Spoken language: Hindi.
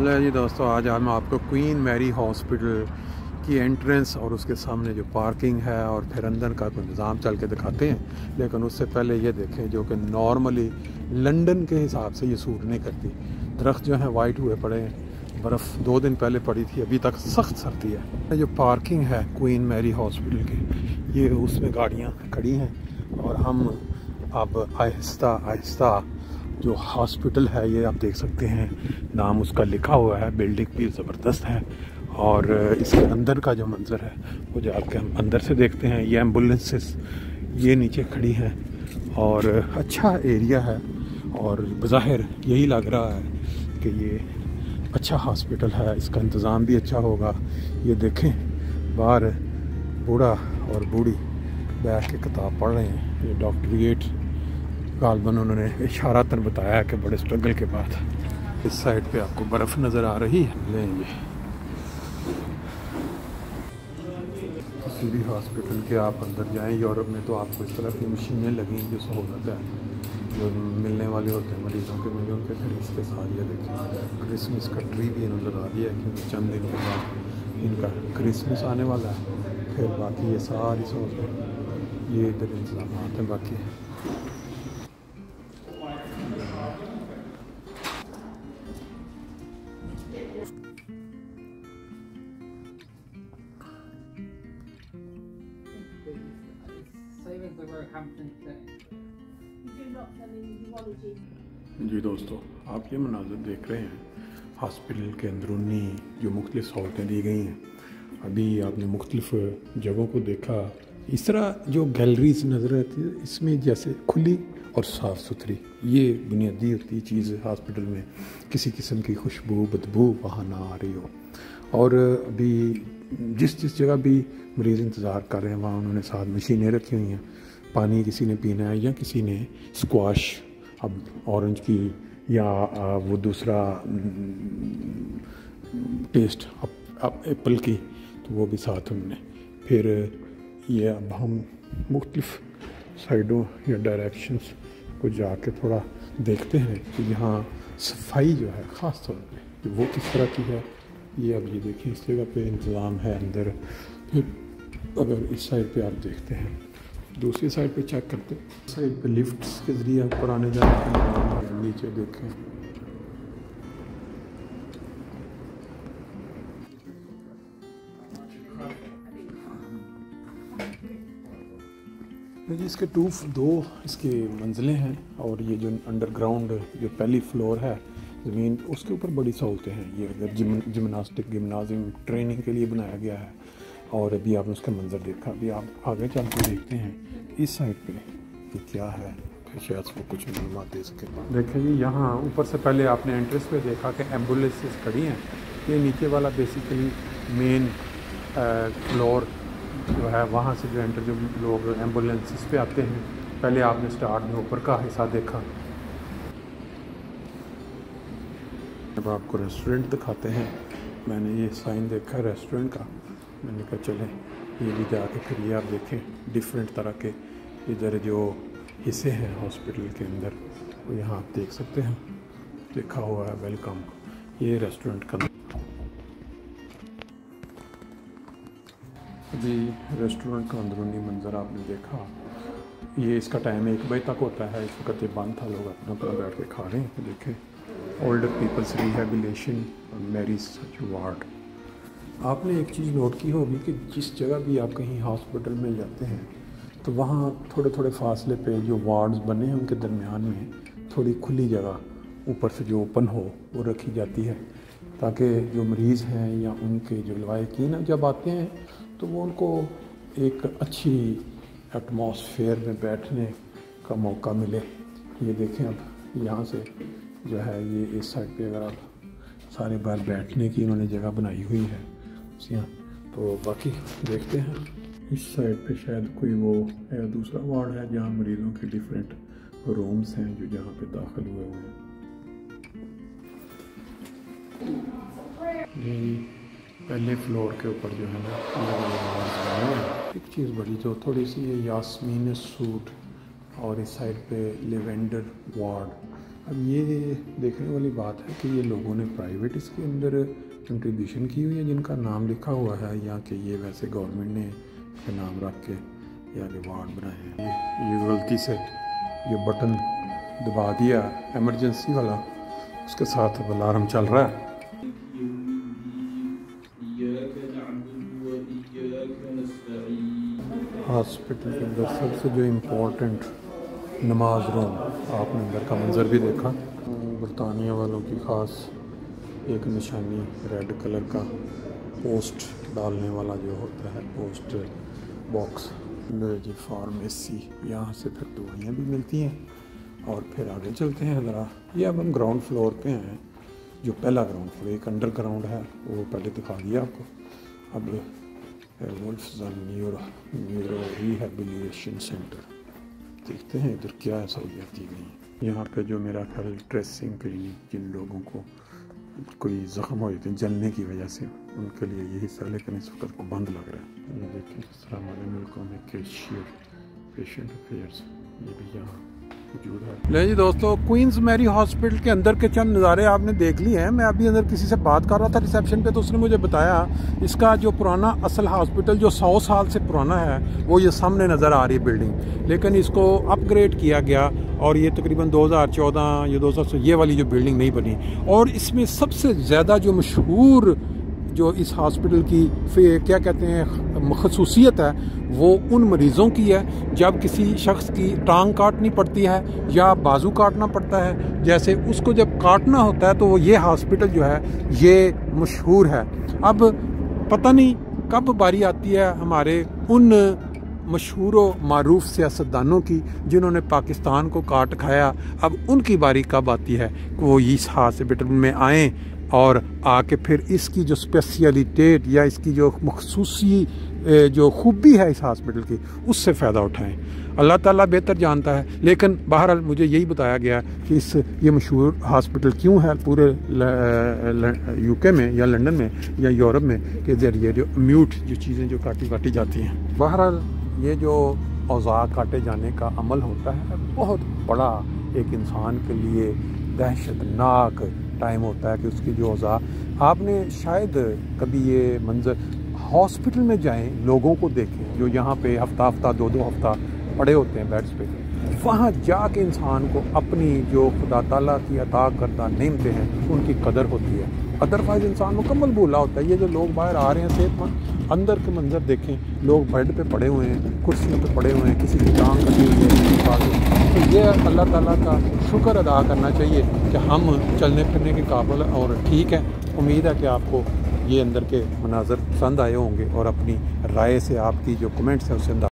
ले जी दोस्तों, आज हम आपको क्वीन मैरी हॉस्पिटल की एंट्रेंस और उसके सामने जो पार्किंग है और फिर अंदर का इंतज़ाम चल के दिखाते हैं। लेकिन उससे पहले ये देखें, जो कि नॉर्मली लंदन के हिसाब से ये सूट नहीं करती। दरख्त जो हैं वाइट हुए पड़े हैं, बर्फ़ 2 दिन पहले पड़ी थी, अभी तक सख्त सर्दी है। जो पार्किंग है क्वीन मैरी हॉस्पिटल की, ये उसमें गाड़ियाँ खड़ी हैं और हम अब आहिस्ता आहिस्ता जो हॉस्पिटल है ये आप देख सकते हैं, नाम उसका लिखा हुआ है, बिल्डिंग भी ज़बरदस्त है। और इसके अंदर का जो मंज़र है वो जाके हम अंदर से देखते हैं। ये एम्बुलेंसेस ये नीचे खड़ी हैं और अच्छा एरिया है और बज़ाहिर यही लग रहा है कि ये अच्छा हॉस्पिटल है, इसका इंतज़ाम भी अच्छा होगा। ये देखें, बाहर बूढ़ा और बूढ़ी बैठ के किताब पढ़ रहे हैं। ये डॉक्टरेट गालबन उन्होंने इशारातन बताया है कि बड़े स्ट्रगल के बाद। इस साइड पे आपको बर्फ़ नज़र आ रही है। लेंगे किसी भी हॉस्पिटल के आप अंदर जाएं यूरोप में तो आपको इस तरह की मशीनें लगी जो सहूलत है जो मिलने वाले होते हैं मरीज़ों के मिले उनके फिर इसके साथ ये देखें, क्रिसमस का ट्री भी इन्होंने लगा दिया है क्योंकि चंद दिन के बाद इनका क्रिसमस आने वाला है। फिर बाकी ये सारी सहूलतें ये इधर इंतजाम हैं बाकी। जी दोस्तों, आप ये मनाज़र देख रहे हैं हॉस्पिटल के अंदरूनी जो मुख्तलिफ़ सहूलतें दी गई हैं। अभी आपने मुख्तलिफ़ जगहों को देखा, इस तरह जो गैलरीज नज़र आती है इसमें जैसे खुली और साफ़ सुथरी, ये बुनियादी होती है चीज़ हॉस्पिटल में, किसी किस्म की खुशबू बदबू वहाँ ना आ रही हो। और अभी जिस जगह भी मरीज़ इंतज़ार कर रहे हैं वहाँ उन्होंने साथ मशीनें रखी हुई हैं। पानी किसी ने पीना है या किसी ने स्क्वाश, अब ऑरेंज की या वो दूसरा टेस्ट अब एप्पल की, तो वो भी साथ हमने। फिर ये अब हम मुख्तलिफ़ साइडों या डायरेक्शंस को जाके थोड़ा देखते हैं कि यहाँ सफाई जो है ख़ास तौर पे वो किस तरह की है। ये अब ये देखिए, इस जगह पे इंतज़ाम है अंदर। फिर अगर इस साइड पे आप देखते हैं, दूसरी साइड पे चेक करते हैं, साइड पे लिफ्ट्स के ज़रिए ऊपर आने जाने का इंतज़ाम है। नीचे देखें, जी इसके दो इसके मंजिलें हैं और ये जो अंडरग्राउंड जो पहली फ्लोर है ज़मीन, उसके ऊपर बड़ी सहूलतें हैं। ये अगर जिम्नाजियम ट्रेनिंग के लिए बनाया गया है। और अभी आपने उसका मंजर देखा, अभी आप आगे चल के देखते हैं इस साइड पे कि क्या है, फिर शायद वो कुछ मालूमात दे सके। देखिए जी, यहाँ ऊपर से पहले आपने एंट्रेंस पे देखा कि एम्बुलेंसेस खड़ी हैं। ये नीचे वाला बेसिकली मेन फ्लोर जो है, वहाँ से जो एंटर जो लोग एम्बुलेंसेस पे आते हैं। पहले आपने स्टार्ट में ऊपर का हिस्सा देखा। अब आपको रेस्टोरेंट दिखाते हैं। मैंने ये साइन देखा रेस्टोरेंट का, मैंने कहा चलें ये भी जाके फिर ये आप देखें डिफरेंट तरह के इधर जो हिस्से हैं हॉस्पिटल के अंदर, वो यहाँ आप देख सकते हैं, लिखा हुआ है वेलकम। ये रेस्टोरेंट का अभी रेस्टोरेंट का अंदरूनी मंजर आपने देखा। ये इसका टाइम 1 बजे तक होता है, इस वक्त ये बंद था, लोग अपना अपना बैठ के खा रहे हैं। देखें, ओल्डर पीपल्स रिहेबिलिटेशन और मैरीज वार्ड। आपने एक चीज़ नोट की होगी कि जिस जगह भी आप कहीं हॉस्पिटल में जाते हैं तो वहाँ थोड़े थोड़े फासले पे जो वार्ड्स बने हैं उनके दरमियान में थोड़ी खुली जगह ऊपर से जो ओपन हो वो रखी जाती है, ताकि जो मरीज़ हैं या उनके जो लवाहिकीन जब आते हैं तो वो उनको एक अच्छी एटमॉस्फेयर में बैठने का मौका मिले। ये देखें, अब यहाँ से जो है ये इस साइड पे अगर आप सारे बार बैठने की इन्होंने जगह बनाई हुई है यहाँ, तो बाकी देखते हैं इस साइड पे शायद कोई वो है दूसरा वार्ड है जहाँ मरीज़ों के डिफरेंट रूम्स हैं जो जहाँ पे दाखिल हुए हुए हैं। पहले फ्लोर के ऊपर जो है ना, एक चीज़ बड़ी जो थोड़ी सी ये यास्मीन सूट और इस साइड पे लेवेंडर वार्ड, अब ये देखने वाली बात है कि ये लोगों ने प्राइवेट इसके अंदर कंट्रीब्यूशन की हुई है जिनका नाम लिखा हुआ है, या कि ये वैसे गवर्नमेंट ने इसका नाम रख के या वार्ड बनाए हैं। ये गलती से ये बटन दबा दिया इमरजेंसी वाला, उसके साथ अब अलार्म चल रहा है। हॉस्पिटल के अंदर सबसे जो इम्पोर्टेंट नमाज रूम, आपने अंदर का मंजर भी देखा। बरतानिया वालों की ख़ास एक निशानी रेड कलर का पोस्ट डालने वाला जो होता है पोस्ट बॉक्स, जी फार्मेसी, यहाँ से फिर दवाइयाँ भी मिलती हैं। और फिर आगे चलते हैं ज़रा। ये अब हम ग्राउंड फ्लोर पे हैं, जो पहला ग्राउंड फ्लोर, एक अंडरग्राउंड है वो पहले दिखा दिया आपको। अब वुल्फ्सन न्यूरो रिहेबिलिटेशन सेंटर, देखते हैं इधर क्या सहूलियत दी गई है। यहाँ पे जो मेरा ख्याल ड्रेसिंग क्लिनिक, जिन लोगों को कोई ज़ख्म हो जाते हैं जलने की वजह से, उनके लिए ये हिस्सा, लेकिन इस वक्त को बंद लग रहा है। ये देखें किस तरह हमारे मुल्कों में कैशियर पेशेंट अफेयर्स ये भी यहाँ मौजूद है। ले जी दोस्तों, क्वींस मैरी हॉस्पिटल के अंदर के चंद नज़ारे आपने देख लिए हैं। मैं अभी अंदर किसी से बात कर रहा था रिसेप्शन पे, तो उसने मुझे बताया इसका जो पुराना असल हॉस्पिटल जो 100 साल से पुराना है वो ये सामने नज़र आ रही है बिल्डिंग, लेकिन इसको अपग्रेड किया गया और ये तकरीबन 2014 या 2000 ये वाली जो बिल्डिंग नहीं बनी। और इसमें सबसे ज़्यादा जो मशहूर जो इस हॉस्पिटल की क्या कहते हैं खसूसियत है, वो उन मरीज़ों की है जब किसी शख्स की टांग काटनी पड़ती है या बाजू काटना पड़ता है, जैसे उसको जब काटना होता है तो वो ये हॉस्पिटल जो है ये मशहूर है। अब पता नहीं कब बारी आती है हमारे उन मशहूर व मारूफ सियासतदानों की जिन्होंने पाकिस्तान को काट खाया, अब उनकी बारी कब आती है कि वो इस हॉस्पिटल में आएँ और आके फिर इसकी जो स्पेशलिटेट या इसकी जो मखसूसी जो खूबी है इस हॉस्पिटल की, उससे फ़ायदा उठाएं। अल्लाह ताला बेहतर जानता है, लेकिन बहरहाल मुझे यही बताया गया कि ये मशहूर हॉस्पिटल क्यों है पूरे यूके में या लंदन में या यूरोप में, कि ये जो म्यूट जो चीज़ें जो काटी जाती हैं। बहरहाल ये जो औज़ा काटे जाने का अमल होता है बहुत बड़ा एक इंसान के लिए दहशतनाक टाइम होता है कि उसकी जो औज़ा, आपने शायद कभी ये मंजर हॉस्पिटल में जाएं, लोगों को देखें जो यहाँ पे हफ्ता 2 हफ्ता पड़े होते हैं बेड्स पे, वहाँ जाके इंसान को अपनी जो खुदा ताला की अता करदा नेमतें हैं उनकी कदर होती है। अदरवाइज इंसान मुकम्मल भूला होता है। ये जो लोग बाहर आ रहे हैं सेहतमंद, अंदर के मंजर देखें, लोग बेड पे पड़े हुए हैं, कुर्सियों पे पड़े हुए हैं, किसी की टांग कटी हुई है, किसी की बात। तो ये अल्लाह ताला का शुक्र अदा करना चाहिए कि हम चलने फिरने के काबिल और ठीक है। उम्मीद है कि आपको ये अंदर के मनाज़र पसंद आए होंगे और अपनी राय से आपकी जो कमेंट्स हैं उससे